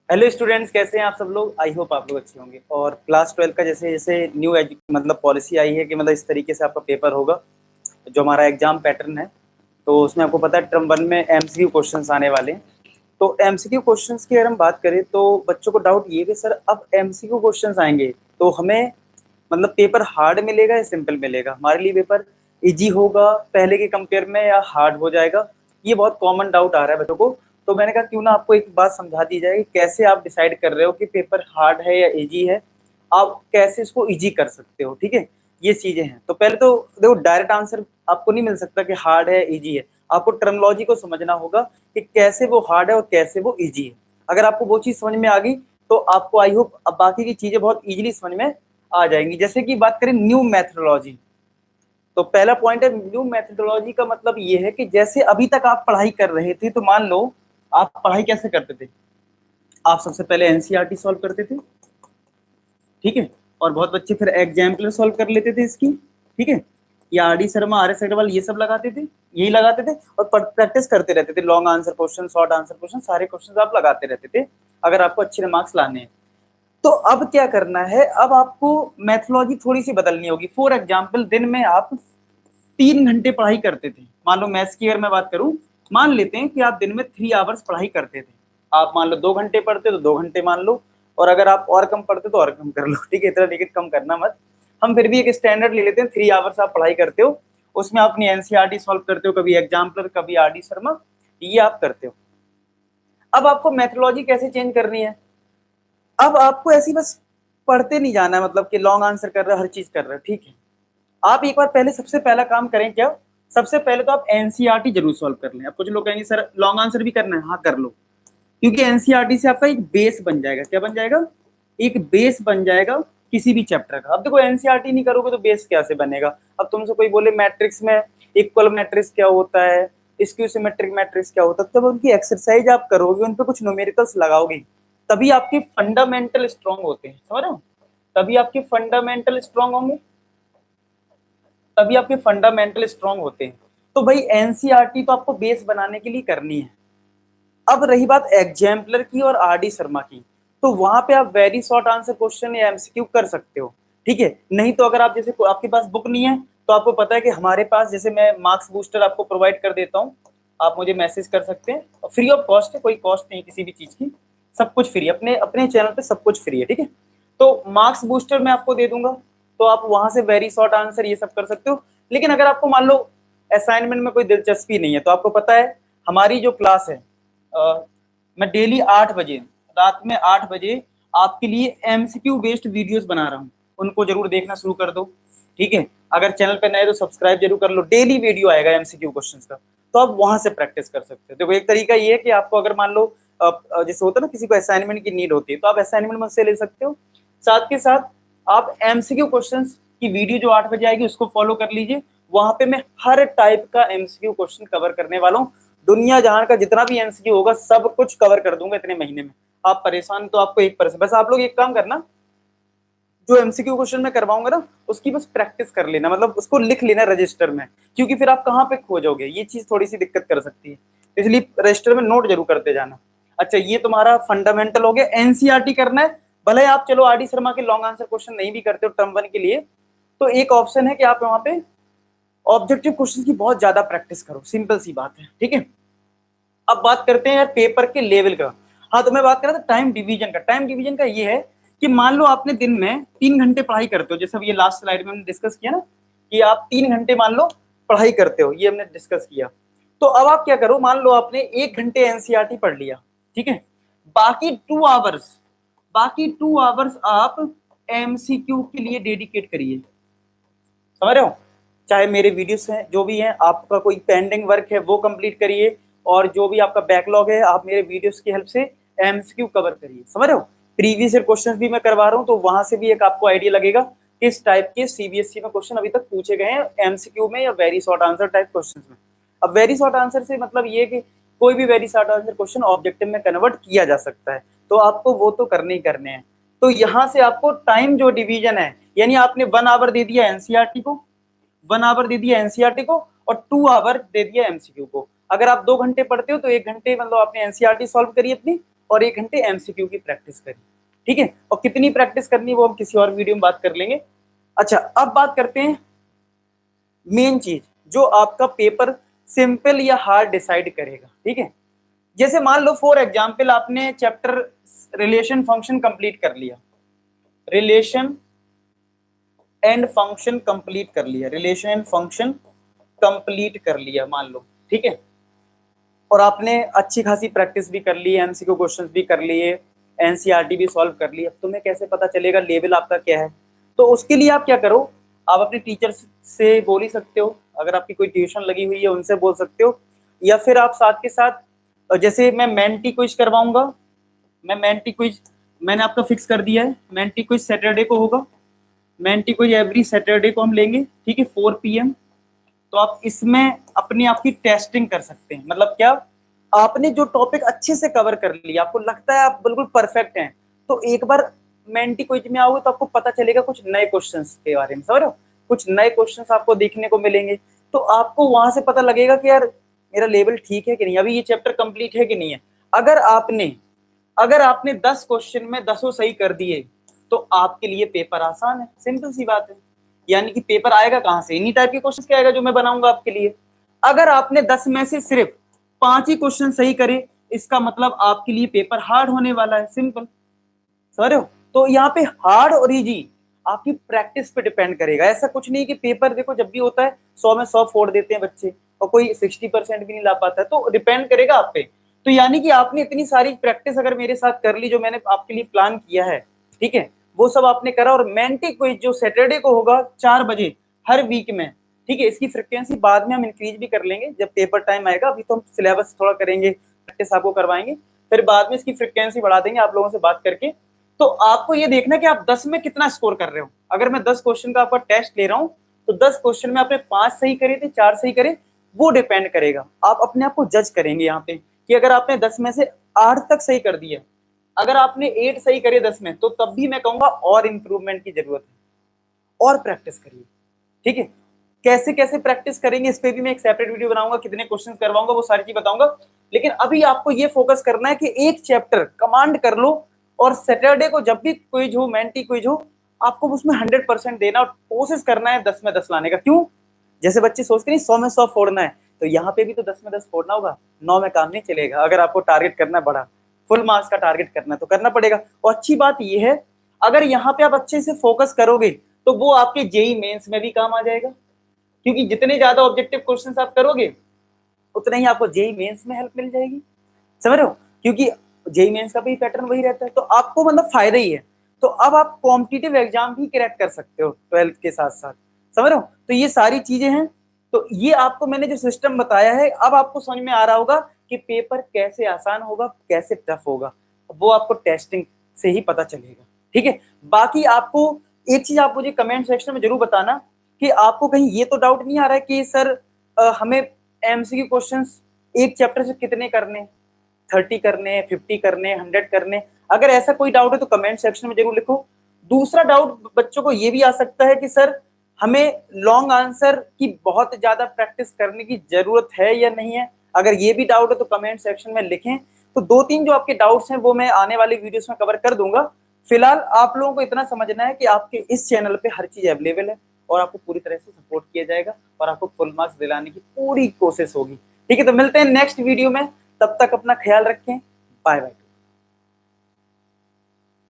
Hello students, कैसे हैं आप सब लोग। आई होप आप लोग अच्छे होंगे। और क्लास 12 का जैसे जैसे न्यू मतलब पॉलिसी आई है कि मतलब इस तरीके से आपका पेपर होगा, जो हमारा एग्जाम पैटर्न है। तो उसमें आपको पता है टर्म 1 में एमसीक्यू क्वेश्चंस आने वाले हैं। तो एमसीक्यू क्वेश्चंस की अगर हम बात करें तो बच्चों को डाउट ये है कि सर अब एमसीक्यू क्वेश्चंस आएंगे तो हमें मतलब पेपर हार्ड मिलेगा या सिंपल मिलेगा, हमारे लिए पेपर इजी होगा पहले के कंपेयर में या हार्ड हो जाएगा। ये बहुत कॉमन डाउट आ रहा है बच्चों को। तो मैंने कहा क्यों ना आपको एक बात समझा दी जाए कि कैसे आप डिसाइड कर रहे हो कि पेपर हार्ड है या इजी है, आप कैसे इसको इजी कर सकते हो। ठीक है, ये चीजें हैं। तो पहले तो देखो, डायरेक्ट आंसर आपको नहीं मिल सकता कि हार्ड है इजी है। आपको टर्मिनोलॉजी को समझना होगा कि कैसे वो हार्ड है और कैसे वो इजी है। अगर आपको वो चीज समझ में आ गई तो आपको आई होप अब बाकी की चीजें बहुत इजीली समझ में आ जाएंगी। जैसे कि बात करें न्यू मैथडोलॉजी, तो पहला पॉइंट है न्यू मैथडोलॉजी का मतलब ये है कि जैसे अभी तक आप पढ़ाई कर रहे थे, तो मान लो आप पढ़ाई कैसे करते थे। आप सबसे पहले एनसीईआरटी सॉल्व करते थे, ठीक है, और बहुत बच्चे फिर एग्जाम्पलर सॉल्व कर लेते थे इसकी, ठीक है, या R D Sharma, R S Agarwal, ये सब लगाते थे, यही लगाते थे और प्रैक्टिस करते रहते थे। Long answer question, short answer question, सारे क्वेश्चन आप लगाते रहते थे अगर आपको अच्छे मार्क्स लाने हैं। तो अब क्या करना है, अब आपको मैथोलॉजी थोड़ी सी बदलनी होगी। फॉर एग्जाम्पल, दिन में आप 3 घंटे पढ़ाई करते थे। मान लो मैथ्स की अगर मैं बात करूं, मान लेते हैं कि आप दिन में 3 आवर्स पढ़ाई करते थे। आप मान लो 2 घंटे पढ़ते तो 2 घंटे मान लो, और अगर आप और कम पढ़ते तो और कम कर लो। ठीक है, इतना टिकट कम करना मत। हम फिर भी एक स्टैंडर्ड ले लेते हैं, 3 आवर्स आप पढ़ाई करते हो, उसमें आप अपनी एनसीईआरटी सॉल्व करते हो, कभी एग्जाम्पलर, कभी आर डी शर्मा, ये आप करते हो। अब आपको मैथोलॉजी कैसे चेंज करनी है। अब आपको ऐसी बस पढ़ते नहीं जाना है, मतलब कि लॉन्ग आंसर कर रहे हो, हर चीज कर रहे हो, ठीक है। आप एक बार पहले सबसे पहला काम करें क्या, सबसे पहले तो आप एनसीईआरटी जरूर सॉल्व कर लें। अब कुछ लोग कहेंगे सर लॉन्ग आंसर भी करना है, हाँ कर लो, क्योंकि एनसीईआरटी से आपका एक बेस बन जाएगा। क्या बन जाएगा, एक बेस बन जाएगा किसी भी चैप्टर का। अब देखो एनसीईआरटी नहीं करोगे तो बेस कैसे बनेगा। अब तुमसे कोई बोले मैट्रिक्स में इक्वल मैट्रिक्स क्या होता है, स्क्यू सिमेट्रिक मैट्रिक्स क्या होता है, तब उनकी एक्सरसाइज आप करोगे, उन पर कुछ न्यूमेरिकल्स लगाओगे, तभी आपके फंडामेंटल स्ट्रॉन्ग होते हैं। समझ रहे हो, तभी आपके फंडामेंटल स्ट्रॉन्ग होंगे, तभी आपके फंडामेंटल स्ट्रॉन्ग होते हैं। तो भाई एनसीईआरटी तो आपको बेस बनाने के लिए करनी है। अब रही बात एग्जाम्पलर की और आर डी शर्मा की, तो वहां पे आप वेरी शॉर्ट आंसर क्वेश्चन या एमसीक्यू कर सकते हो, ठीक है। नहीं तो अगर आप जैसे आपके पास बुक नहीं है तो आपको पता है कि हमारे पास, जैसे मैं मार्क्स बूस्टर आपको प्रोवाइड कर देता हूँ, आप मुझे मैसेज कर सकते हैं, फ्री ऑफ कॉस्ट है, कोई कॉस्ट नहीं किसी भी चीज की, सब कुछ फ्री, अपने अपने चैनल पे सब कुछ फ्री है, ठीक है। तो मार्क्स बूस्टर मैं आपको दे दूंगा, तो आप वहां से वेरी शॉर्ट आंसर ये सब कर सकते हो। लेकिन अगर आपको मान लो असाइनमेंट में कोई दिलचस्पी नहीं है, तो आपको पता है हमारी जो क्लास है, मैं डेली 8 बजे, रात में 8 बजे आपके लिए एमसीक्यू बेस्ड वीडियोस बना रहा हूँ, उनको जरूर देखना शुरू कर दो, ठीक है। अगर चैनल पे नए तो सब्सक्राइब जरूर कर लो, डेली वीडियो आएगा एमसीक्यू क्वेश्चंस का, तो आप वहां से प्रैक्टिस कर सकते हो। देखो एक तरीका ये है कि आपको अगर मान लो जैसे होता है ना, किसी को असाइनमेंट की नीड होती है, तो आप असाइनमेंट मुझसे ले सकते हो। साथ के साथ आप एमसीक्यू क्वेश्चंस की वीडियो जो 8 बजे आएगी उसको फॉलो कर लीजिए। वहां पे मैं हर टाइप का एमसीक्यू क्वेश्चन कवर करने वाला हूँ। दुनिया जहां का जितना भी एमसीक्यू होगा सब कुछ कवर कर दूंगा इतने महीने में। आप परेशान तो आपको 1%, बस आप लोग एक काम करना, जो एमसीक्यू क्वेश्चन मैं करवाऊंगा ना उसकी बस प्रैक्टिस कर लेना, मतलब उसको लिख लेना रजिस्टर में, क्योंकि फिर आप कहाँ पे खो जाओगे, ये चीज थोड़ी सी दिक्कत कर सकती है, इसलिए रजिस्टर में नोट जरूर करते जाना। अच्छा, ये तुम्हारा फंडामेंटल हो गया। एनसीईआरटी करना है, भले आप चलो आर डी शर्मा के लॉन्ग आंसर क्वेश्चन नहीं भी करते हो टर्म 1 के लिए, तो एक ऑप्शन है कि आप वहां पे ऑब्जेक्टिव क्वेश्चन की बहुत ज्यादा प्रैक्टिस करो, सिंपल सी बात है, ठीक है। अब बात करते हैं यार पेपर के लेवल का। हाँ, तो मैं बात कर रहा था टाइम डिवीजन का। टाइम डिवीजन का ये है कि मान लो आपने दिन में 3 घंटे पढ़ाई करते हो, जैसे ये लास्ट स्लाइड में हमने डिस्कस किया ना कि आप 3 घंटे मान लो पढ़ाई करते हो, ये हमने डिस्कस किया। तो अब आप क्या करो, मान लो आपने 1 घंटे एनसीईआरटी पढ़ लिया, ठीक है, बाकी 2 आवर्स, बाकी 2 आवर्स आप एमसीक्यू के लिए डेडिकेट करिए। समझ रहे हो, चाहे मेरे वीडियोस हैं जो भी हैं, आपका कोई पेंडिंग वर्क है वो कंप्लीट करिए, और जो भी आपका बैकलॉग है आप मेरे वीडियोस की हेल्प से एमसीक्यू कवर करिए। समझ रहे हो, प्रीवियस ईयर क्वेश्चंस भी मैं करवा रहा हूँ, तो वहां से भी एक आपको आइडिया लगेगा किस टाइप के सीबीएसई में क्वेश्चन अभी तक पूछे गए हैं एमसीक्यू में या very short answer type question में। अब वेरी शॉर्ट आंसर से मतलब ये कि कोई भी very short answer question objective में कन्वर्ट किया जा सकता है, तो आपको वो तो करने ही करने हैं। तो यहाँ से आपको टाइम जो डिवीजन है, यानी आपने 1 आवर दे दिया एनसीईआरटी को, 1 आवर दे दिया एनसीईआरटी को, और 2 आवर दे दिया एमसीक्यू को। अगर आप 2 घंटे पढ़ते हो तो 1 घंटे मतलब आपने एनसीईआरटी सॉल्व करी अपनी, और 1 घंटे एमसीक्यू की प्रैक्टिस करी, ठीक है। और कितनी प्रैक्टिस करनी है वो हम किसी और वीडियो में बात कर लेंगे। अच्छा, अब बात करते हैं मेन चीज जो आपका पेपर सिंपल या हार्ड डिसाइड करेगा, ठीक है। जैसे मान लो फॉर एग्जाम्पल आपने चैप्टर रिलेशन फंक्शन कंप्लीट कर लिया, रिलेशन एंड फंक्शन कंप्लीट कर लिया, रिलेशन एंड फंक्शन कंप्लीट कर लिया मान लो, ठीक है। और आपने अच्छी खासी प्रैक्टिस भी कर ली, एमसीक्यू क्वेश्चंस भी कर लिए, एनसीईआरटी भी सॉल्व कर ली। अब तुम्हें कैसे पता चलेगा लेवल आपका क्या है? तो उसके लिए आप क्या करो, आप अपने टीचर से बोल ही सकते हो, अगर आपकी कोई ट्यूशन लगी हुई है उनसे बोल सकते हो, या फिर आप साथ के साथ, जैसे मैं मेंटी क्विज करवाऊंगा, मैं मेंटी क्विज मैंने आपका फिक्स कर दिया है, मेंटी क्विज सैटरडे को होगा, मेंटी क्विज एवरी सैटरडे को हम लेंगे, ठीक है, 4 PM। तो आप इसमें अपनी आपकी टेस्टिंग कर सकते हैं। मतलब क्या, आपने जो टॉपिक अच्छे से कवर कर लिया, आपको लगता है आप बिल्कुल परफेक्ट हैं, तो एक बार मेंटी क्विज में आओगे तो आपको पता चलेगा कुछ नए क्वेश्चंस के बारे में, समझ रहे हो, कुछ नए क्वेश्चंस आपको देखने को मिलेंगे। तो आपको वहां से पता लगेगा कि यार मेरा लेवल ठीक है कि नहीं, अभी ये चैप्टर कंप्लीट है कि नहीं है। अगर आपने 10 क्वेश्चन में 10 सही कर दिए तो आपके लिए पेपर आसान है, सिंपल सी बात है। यानी कि पेपर आएगा कहां से, इन्हीं टाइप के क्वेश्चन के आएगा जो मैं बनाऊंगा आपके लिए। अगर आपने 10 में से सिर्फ 5 ही क्वेश्चन सही करे, इसका मतलब आपके लिए पेपर हार्ड होने वाला है, सिंपल, समझ रहे हो। तो यहाँ पे हार्ड और इजी आपकी प्रैक्टिस पे डिपेंड करेगा। ऐसा कुछ नहीं कि पेपर देखो जब भी होता है 100 में 100 फोड़ देते हैं बच्चे और कोई 60% भी नहीं ला पाता है, तो डिपेंड करेगा आप पे। तो यानी कि आपने इतनी सारी प्रैक्टिस अगर मेरे साथ कर ली जो मैंने आपके लिए प्लान किया है, ठीक है, वो सब आपने करा। और मेंटी क्विज जो सैटरडे को होगा 4 बजे हर वीक में, ठीक है, इसकी फ्रिक्वेंसी बाद में हम इंक्रीज भी कर लेंगे जब पेपर टाइम आएगा। अभी तो हम सिलेबस थोड़ा करेंगे, प्रैक्टिस आपको करवाएंगे, फिर बाद में इसकी फ्रिक्वेंसी बढ़ा देंगे आप लोगों से बात करके। तो आपको ये देखना कि आप 10 में कितना स्कोर कर रहे हो। अगर मैं 10 क्वेश्चन का आपका टेस्ट ले रहा हूं तो 10 क्वेश्चन में आपने 5 सही करे थे, 4 सही करे, वो डिपेंड करेगा। आप अपने आप को जज करेंगे यहाँ पे कि अगर आपने 10 में से 8 तक सही कर दिया, अगर आपने 8 सही करे 10 में, तो तब भी मैं कहूंगा और इंप्रूवमेंट की जरूरत है, और प्रैक्टिस करिए, ठीक है। कैसे कैसे प्रैक्टिस करेंगे इस पे भी मैं एक सेपरेट वीडियो बनाऊंगा, कितने क्वेश्चन करवाऊंगा वो सारी चीज बताऊंगा। लेकिन अभी आपको ये फोकस करना है कि एक चैप्टर कमांड कर लो, और सैटरडे को जब भी क्विज हो, मेंटी क्विज हो, आपको उसमें 100% देना और कोशिश करना है 10 में 10 लाने का। क्यों, जैसे बच्चे सोचते नहीं 100 में 100 फोड़ना है, तो यहाँ पे भी तो 10 में 10 फोड़ना होगा, 9 में काम नहीं चलेगा। अगर आपको टारगेट करना है बड़ा, फुल मार्क्स का टारगेट करना है तो करना पड़ेगा। और अच्छी बात यह है, अगर यहाँ पे आप अच्छे से फोकस करोगे तो वो आपके जेई मेंस में भी काम आ जाएगा, क्योंकि जितने ज्यादा ऑब्जेक्टिव क्वेश्चंस आप करोगे उतना ही आपको जेई मेंस में हेल्प मिल जाएगी, समझ रहे हो, क्योंकि जेई मेंस का भी पैटर्न वही रहता है। तो आपको मतलब फायदा ही है। तो अब आप कॉम्पिटिटिव एग्जाम भी क्रैक कर सकते हो 12th के साथ साथ, समझ रहे हो। तो ये सारी चीजें हैं। तो ये आपको मैंने जो सिस्टम बताया है, अब आपको समझ में आ रहा होगा कि पेपर कैसे आसान होगा, कैसे टफ होगा, वो आपको टेस्टिंग से ही पता चलेगा, ठीक है। बाकी आपको एक चीज आप मुझे कमेंट सेक्शन में जरूर बताना कि आपको कहीं ये तो डाउट नहीं आ रहा है कि सर हमें एमसीक्यू क्वेश्चंस एक चैप्टर से कितने करने, 30 करने, 50 करने, 100 करने। अगर ऐसा कोई डाउट है तो कमेंट सेक्शन में जरूर लिखो। दूसरा डाउट बच्चों को ये भी आ सकता है कि सर हमें लॉन्ग आंसर की बहुत ज्यादा प्रैक्टिस करने की जरूरत है या नहीं है। अगर ये भी डाउट है तो कमेंट सेक्शन में लिखें। तो 2-3 जो आपके डाउट्स हैं वो मैं आने वाली वीडियोस में कवर कर दूंगा। फिलहाल आप लोगों को इतना समझना है कि आपके इस चैनल पे हर चीज अवेलेबल है और आपको पूरी तरह से सपोर्ट किया जाएगा और आपको फुल मार्क्स दिलाने की पूरी कोशिश होगी, ठीक है। तो मिलते हैं नेक्स्ट वीडियो में, तब तक अपना ख्याल रखें, बाय बाय।